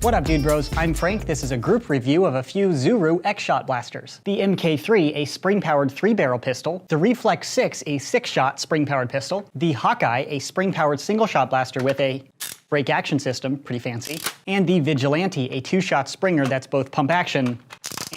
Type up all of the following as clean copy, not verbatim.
What up, dude bros? I'm Frank. This is a group review of a few Zuru xshot blasters. The MK3, a spring-powered 3-barrel pistol. The Reflex 6, a 6-shot spring-powered pistol. The Hawkeye, a spring-powered single-shot blaster with a break action system, pretty fancy. And the Vigilante, a 2-shot springer that's both pump action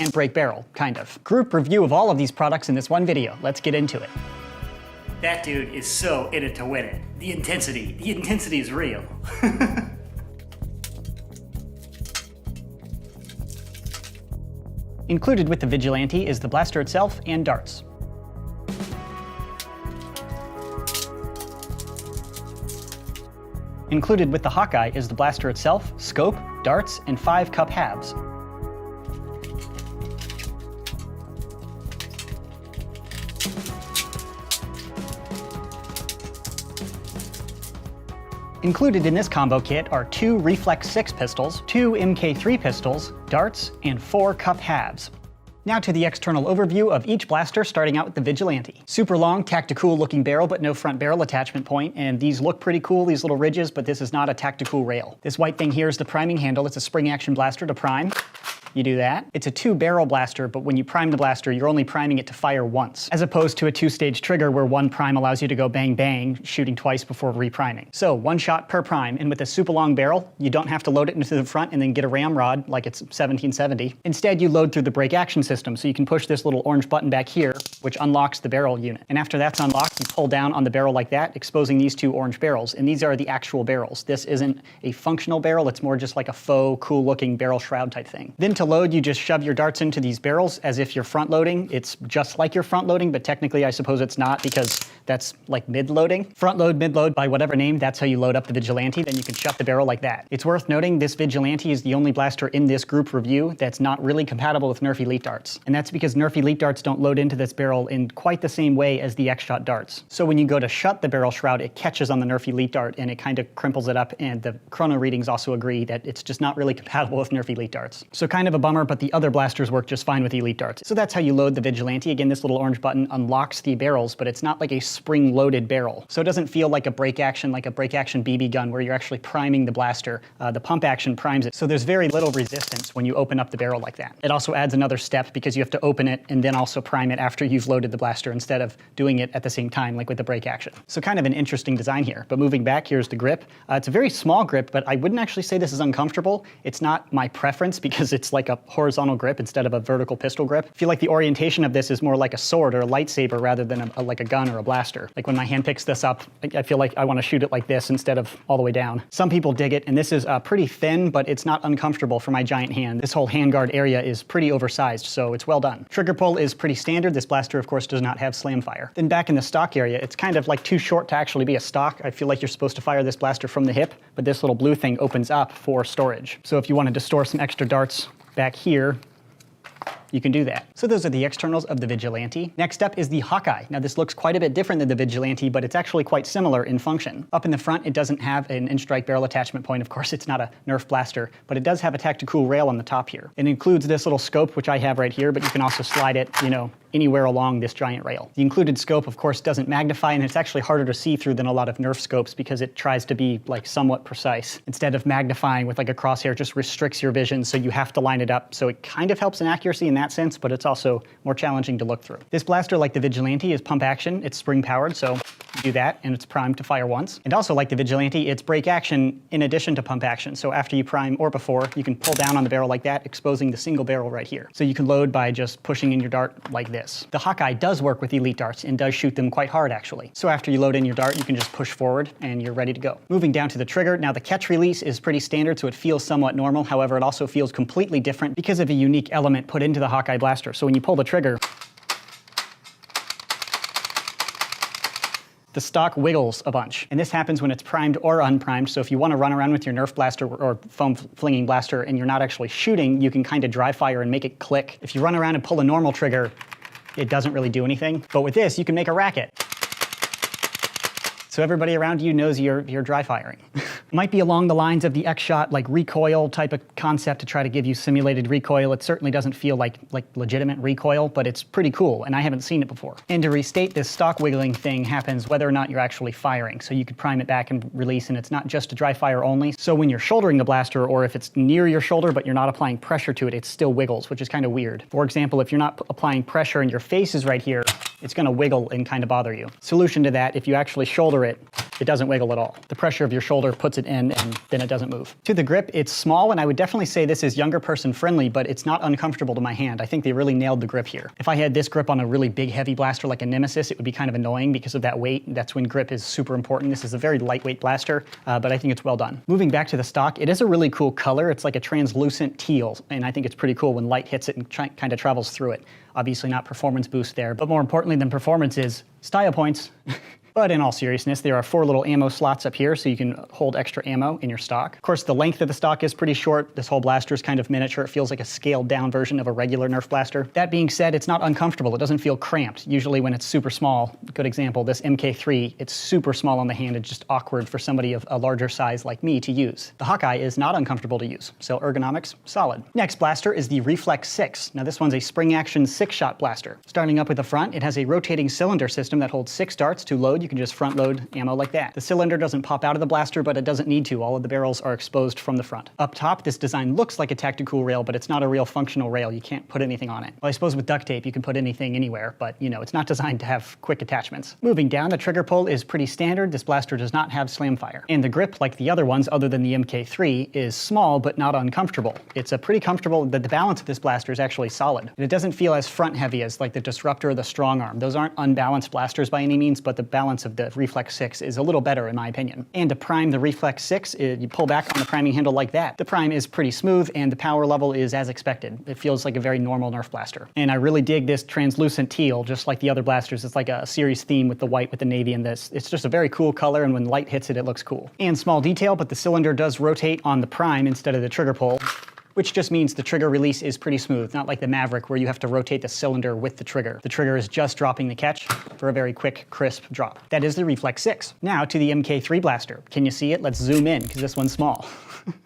and break barrel, kind of. Group review of all of these products in this one video. Let's get into it. That dude is so in it to win it. The intensity is real. Included with the Vigilante is the blaster itself and darts. Included with the Hawkeye is the blaster itself, scope, darts, and 5 cup halves. Included in this combo kit are 2 Reflex 6 pistols, 2 MK3 pistols, darts, and 4 cup halves. Now to the external overview of each blaster, starting out with the Vigilante. Super long, tactical looking barrel, but no front barrel attachment point, and these look pretty cool, these little ridges, but this is not a tactical rail. This white thing here is the priming handle. It's a spring action blaster to prime. You do that. It's a 2-barrel blaster, but when you prime the blaster, you're only priming it to fire once, as opposed to a 2-stage trigger where one prime allows you to go bang bang, shooting twice before repriming. So 1 shot per prime, and with a super long barrel, you don't have to load it into the front and then get a ramrod like it's 1770. Instead, you load through the break action system, so you can push this little orange button back here, which unlocks the barrel unit. And after that's unlocked, you pull down on the barrel like that, exposing these 2 orange barrels, and these are the actual barrels. This isn't a functional barrel, it's more just like a faux, cool-looking barrel shroud type thing. Then to load, you just shove your darts into these barrels as if you're front loading. It's just like you're front loading, but technically I suppose it's not because that's like mid loading. Front load, mid load, by whatever name, that's how you load up the Vigilante. Then you can shut the barrel like that. It's worth noting this Vigilante is the only blaster in this group review that's not really compatible with Nerf Elite darts. And that's because Nerf Elite darts don't load into this barrel in quite the same way as the xshot darts. So when you go to shut the barrel shroud, it catches on the Nerf Elite dart and it kind of crimples it up, and the chrono readings also agree that it's just not really compatible with Nerf Elite darts. So kind of a bummer, but the other blasters work just fine with Elite darts. So that's how you load the Vigilante. Again, this little orange button unlocks the barrels, but it's not like a spring-loaded barrel. So it doesn't feel like a break action BB gun where you're actually priming the blaster. The pump action primes it, so there's very little resistance when you open up the barrel like that. It also adds another step because you have to open it and then also prime it after you've loaded the blaster instead of doing it at the same time like with the break action. So kind of an interesting design here. But moving back, here's the grip. It's a very small grip, but I wouldn't actually say this is uncomfortable. It's not my preference because it's like a horizontal grip instead of a vertical pistol grip. I feel like the orientation of this is more like a sword or a lightsaber rather than like a gun or a blaster. Like when my hand picks this up, I feel like I want to shoot it like this instead of all the way down. Some people dig it, and this is pretty thin, but it's not uncomfortable for my giant hand. This whole handguard area is pretty oversized, so it's well done. Trigger pull is pretty standard. This blaster, of course, does not have slam fire. Then back in the stock area, it's kind of like too short to actually be a stock. I feel like you're supposed to fire this blaster from the hip, but this little blue thing opens up for storage. So if you wanted to store some extra darts back here, you can do that. So those are the externals of the Vigilante. Next up is the Hawkeye. Now this looks quite a bit different than the Vigilante, but it's actually quite similar in function. Up in the front, it doesn't have an in-strike barrel attachment point. Of course, it's not a Nerf blaster, but it does have a tactical rail on the top here. It includes this little scope, which I have right here, but you can also slide it, anywhere along this giant rail. The included scope, of course, doesn't magnify, and it's actually harder to see through than a lot of Nerf scopes because it tries to be like somewhat precise. Instead of magnifying with like a crosshair, it just restricts your vision, so you have to line it up. So it kind of helps in accuracy in that sense, but it's also more challenging to look through. This blaster, like the Vigilante, is pump action. It's spring powered, so you do that, and it's primed to fire once. And also like the Vigilante, it's break action in addition to pump action. So after you prime or before, you can pull down on the barrel like that, exposing the single barrel right here. So you can load by just pushing in your dart like this. The Hawkeye does work with Elite darts and does shoot them quite hard, actually. So after you load in your dart, you can just push forward and you're ready to go. Moving down to the trigger, now the catch release is pretty standard, so it feels somewhat normal. However, it also feels completely different because of a unique element put into the Hawkeye blaster. So when you pull the trigger, the stock wiggles a bunch. And this happens when it's primed or unprimed. So if you want to run around with your Nerf blaster or foam flinging blaster and you're not actually shooting, you can kind of dry fire and make it click. If you run around and pull a normal trigger, it doesn't really do anything. But with this, you can make a racket. So everybody around you knows you're dry firing. It might be along the lines of the xshot like recoil type of concept to try to give you simulated recoil. It certainly doesn't feel like legitimate recoil, but it's pretty cool, and I haven't seen it before. And to restate, this stock wiggling thing happens whether or not you're actually firing. So you could prime it back and release, and it's not just a dry fire only. So when you're shouldering the blaster, or if it's near your shoulder but you're not applying pressure to it, it still wiggles, which is kind of weird. For example, if you're not applying pressure and your face is right here, it's going to wiggle and kind of bother you. Solution to that, if you actually shoulder it, it doesn't wiggle at all. The pressure of your shoulder puts it in, and then it doesn't move. To the grip, it's small, and I would definitely say this is younger person friendly, but it's not uncomfortable to my hand. I think they really nailed the grip here. If I had this grip on a really big heavy blaster like a Nemesis, it would be kind of annoying because of that weight. That's when grip is super important. This is a very lightweight blaster, but I think it's well done. Moving back to the stock, it is a really cool color. It's like a translucent teal, and I think it's pretty cool when light hits it and kind of travels through it. Obviously not performance boost there, but more importantly than performance is style points. But in all seriousness, there are 4 little ammo slots up here, so you can hold extra ammo in your stock. Of course, the length of the stock is pretty short. This whole blaster is kind of miniature. It feels like a scaled down version of a regular Nerf blaster. That being said, it's not uncomfortable. It doesn't feel cramped. Usually when it's super small, good example, this MK3, it's super small on the hand. It's just awkward for somebody of a larger size like me to use. The Hawkeye is not uncomfortable to use, so ergonomics, solid. Next blaster is the Reflex 6. Now this one's a spring action 6-shot blaster. Starting up with the front, it has a rotating cylinder system that holds 6 darts to load. You can just front load ammo like that. The cylinder doesn't pop out of the blaster, but it doesn't need to. All of the barrels are exposed from the front. Up top, this design looks like a tactical rail, but it's not a real functional rail. You can't put anything on it. Well, I suppose with duct tape, you can put anything anywhere, but you know, it's not designed to have quick attachments. Moving down, the trigger pull is pretty standard. This blaster does not have slam fire. And the grip, like the other ones other than the MK3, is small, but not uncomfortable. It's a pretty comfortable, the balance of this blaster is actually solid. And it doesn't feel as front heavy as like the Disruptor or the Strong Arm. Those aren't unbalanced blasters by any means, but the balance of the Reflex 6 is a little better in my opinion. And to prime the Reflex 6, you pull back on the priming handle like that. The prime is pretty smooth and the power level is as expected. It feels like a very normal Nerf blaster. And I really dig this translucent teal, just like the other blasters. It's like a series theme with the white, with the navy in this. It's just a very cool color, and when light hits it, it looks cool. And small detail, but the cylinder does rotate on the prime instead of the trigger pull, which just means the trigger release is pretty smooth, not like the Maverick where you have to rotate the cylinder with the trigger. The trigger is just dropping the catch for a very quick, crisp drop. That is the Reflex 6. Now to the MK3 blaster. Can you see it? Let's zoom in, because this one's small.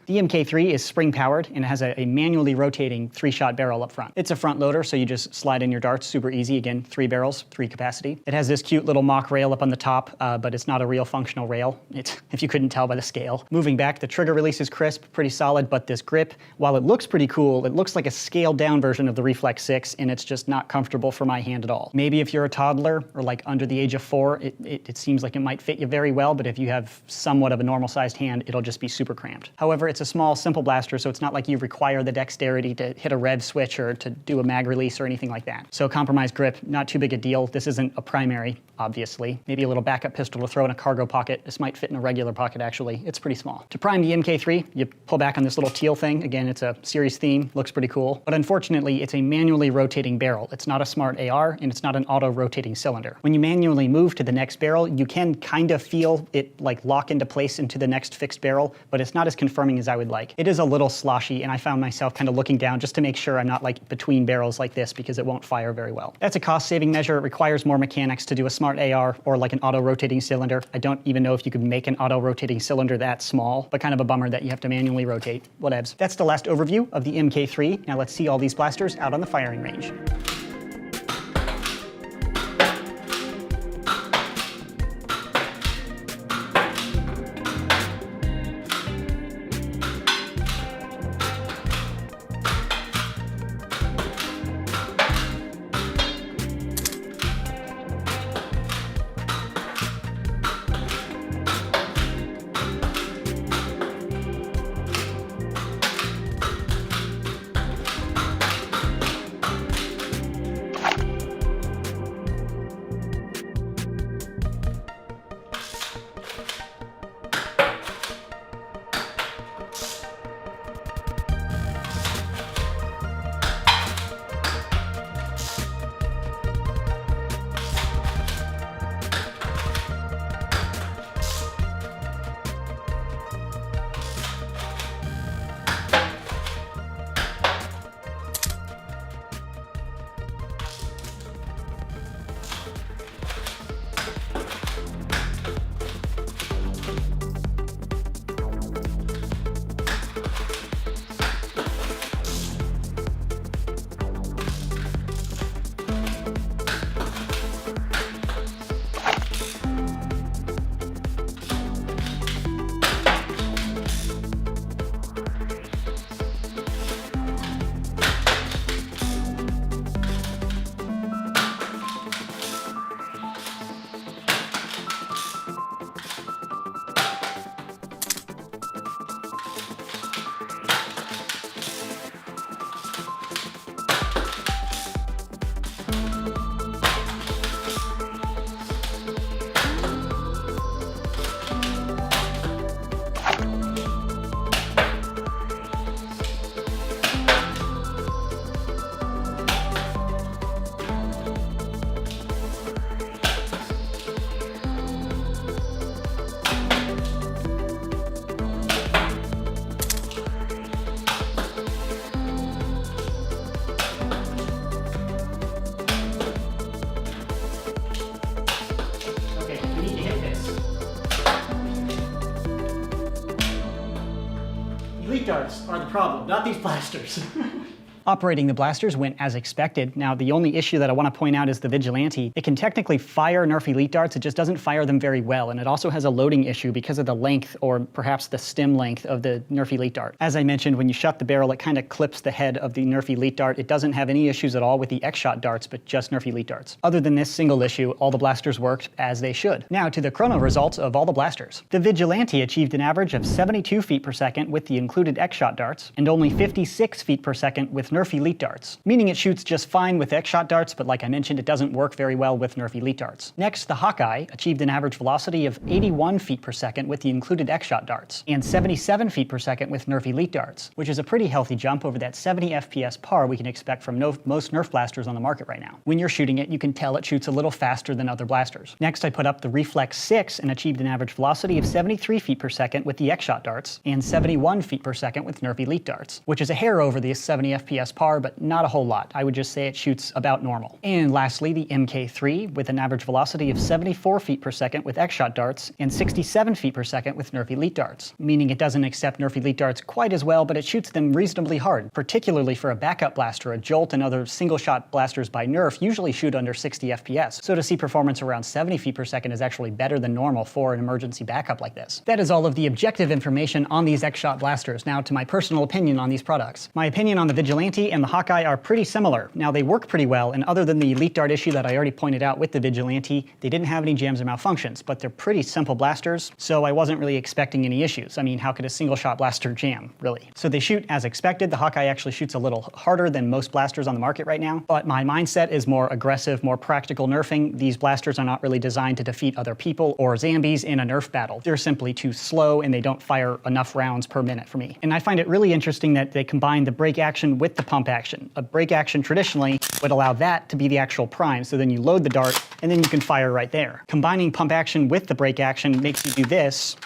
The MK3 is spring powered and it has a manually rotating 3-shot barrel up front. It's a front loader, so you just slide in your darts, super easy. Again, 3 barrels, 3 capacity. It has this cute little mock rail up on the top, but it's not a real functional rail, if you couldn't tell by the scale. Moving back, the trigger release is crisp, pretty solid, but this grip, while it looks pretty cool, it looks like a scaled down version of the Reflex 6, and it's just not comfortable for my hand at all. Maybe if you're a toddler or like under the age of 4, it seems like it might fit you very well, but if you have somewhat of a normal sized hand, it'll just be super cramped. However, it's a small, simple blaster, so it's not like you require the dexterity to hit a rev switch or to do a mag release or anything like that. So compromised grip, not too big a deal. This isn't a primary, obviously. Maybe a little backup pistol to throw in a cargo pocket. This might fit in a regular pocket, actually. It's pretty small. To prime the MK3, you pull back on this little teal thing. Again, it's a series theme, looks pretty cool. But unfortunately, it's a manually rotating barrel. It's not a smart AR, and it's not an auto-rotating cylinder. When you manually move to the next barrel, you can kind of feel it like lock into place into the next fixed barrel, but it's not as confirming as I would like. It is a little sloshy, and I found myself kind of looking down just to make sure I'm not like between barrels like this, because it won't fire very well. That's a cost-saving measure. It requires more mechanics to do a smart AR or like an auto-rotating cylinder. I don't even know if you could make an auto-rotating cylinder that small, but kind of a bummer that you have to manually rotate. Whatevs. That's the last overview of the MK3. Now let's see all these blasters out on the firing range. leak darts are the problem, not these blasters. Operating the blasters went as expected. Now, the only issue that I want to point out is the Vigilante. It can technically fire Nerf Elite darts, it just doesn't fire them very well, and it also has a loading issue because of the length, or perhaps the stem length, of the Nerf Elite dart. As I mentioned, when you shut the barrel, it kind of clips the head of the Nerf Elite dart. It doesn't have any issues at all with the xshot darts, but just Nerf Elite darts. Other than this single issue, all the blasters worked as they should. Now to the chrono results of all the blasters. The Vigilante achieved an average of 72 feet per second with the included xshot darts, and only 56 feet per second with Nerf Elite darts, meaning it shoots just fine with xshot darts, but like I mentioned, it doesn't work very well with Nerf Elite darts. Next, the Hawkeye achieved an average velocity of 81 feet per second with the included xshot darts, and 77 feet per second with Nerf Elite darts, which is a pretty healthy jump over that 70 FPS par we can expect from most Nerf blasters on the market right now. When you're shooting it, you can tell it shoots a little faster than other blasters. Next, I put up the Reflex 6 and achieved an average velocity of 73 feet per second with the xshot darts, and 71 feet per second with Nerf Elite darts, which is a hair over the 70 FPS par, but not a whole lot. I would just say it shoots about normal. And lastly, the MK3 with an average velocity of 74 feet per second with xshot darts and 67 feet per second with Nerf Elite darts, meaning it doesn't accept Nerf Elite darts quite as well, but it shoots them reasonably hard, particularly for a backup blaster. A Jolt and other single-shot blasters by Nerf usually shoot under 60 FPS, so to see performance around 70 feet per second is actually better than normal for an emergency backup like this. That is all of the objective information on these xshot blasters. Now to my personal opinion on these products. My opinion on the Vigilante and the Hawkeye are pretty similar. Now they work pretty well, and other than the Elite dart issue that I already pointed out with the Vigilante, they didn't have any jams or malfunctions, but they're pretty simple blasters, so I wasn't really expecting any issues. I mean, how could a single shot blaster jam, really? So they shoot as expected. The Hawkeye actually shoots a little harder than most blasters on the market right now, but my mindset is more aggressive, more practical nerfing. These blasters are not really designed to defeat other people or zombies in a Nerf battle. They're simply too slow and they don't fire enough rounds per minute for me. And I find it really interesting that they combine the break action with the pump action. A break action traditionally would allow that to be the actual prime, so then you load the dart and then you can fire right there. Combining pump action with the break action makes you do this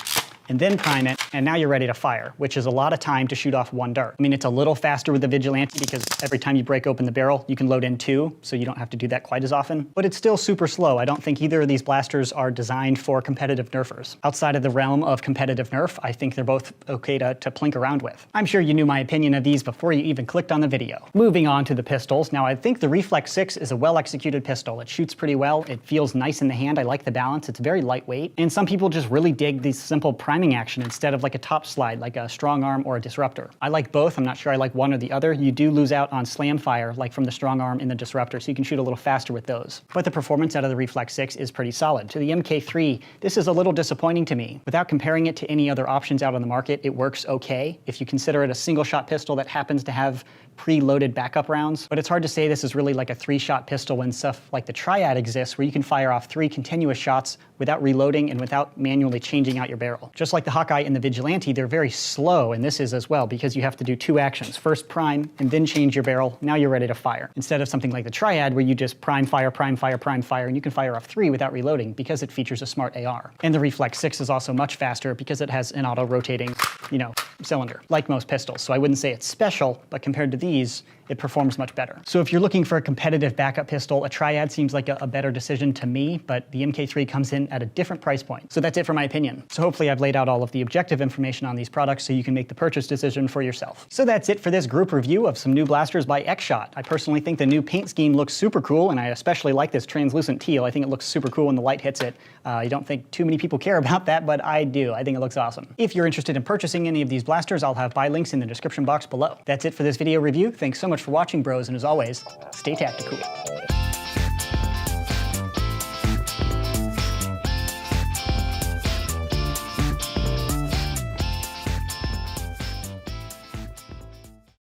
and then prime it, and now you're ready to fire, which is a lot of time to shoot off one dart. I mean, it's a little faster with the Vigilante because every time you break open the barrel, you can load in two, so you don't have to do that quite as often. But it's still super slow. I don't think either of these blasters are designed for competitive nerfers. Outside of the realm of competitive nerf, I think they're both okay to plink around with. I'm sure you knew my opinion of these before you even clicked on the video. Moving on to the pistols. Now, I think the Reflex 6 is a well-executed pistol. It shoots pretty well. It feels nice in the hand. I like the balance. It's very lightweight. And some people just really dig these simple priming action instead of like a top slide, like a strong arm or a disruptor. I like both. I'm not sure I like one or the other. You do lose out on slam fire, like from the strong arm and the disruptor, so you can shoot a little faster with those. But the performance out of the Reflex 6 is pretty solid. To the MK3, this is a little disappointing to me. Without comparing it to any other options out on the market, it works okay if you consider it a single shot pistol that happens to have pre-loaded backup rounds. But it's hard to say this is really like a 3-shot pistol when stuff like the Triad exists, where you can fire off 3 continuous shots without reloading and without manually changing out your barrel. Just like the Hawkeye and the Vigilante, they're very slow, and this is as well, because you have to do 2 actions. First prime, and then change your barrel. Now you're ready to fire. Instead of something like the Triad, where you just prime, fire, and you can fire off 3 without reloading because it features a smart AR. And the Reflex 6 is also much faster because it has an auto-rotating, cylinder, like most pistols. So I wouldn't say it's special, but compared to these, it performs much better. So if you're looking for a competitive backup pistol, a Triad seems like a better decision to me, but the MK3 comes in at a different price point. So that's it for my opinion. So hopefully I've laid out all of the objective information on these products so you can make the purchase decision for yourself. So that's it for this group review of some new blasters by xshot. I personally think the new paint scheme looks super cool, and I especially like this translucent teal. I think it looks super cool when the light hits it. I don't think too many people care about that, but I do. I think it looks awesome. If you're interested in purchasing any of these blasters, I'll have buy links in the description box below. That's it for this video review. Thanks so much for watching, bros, and as always, stay tactical.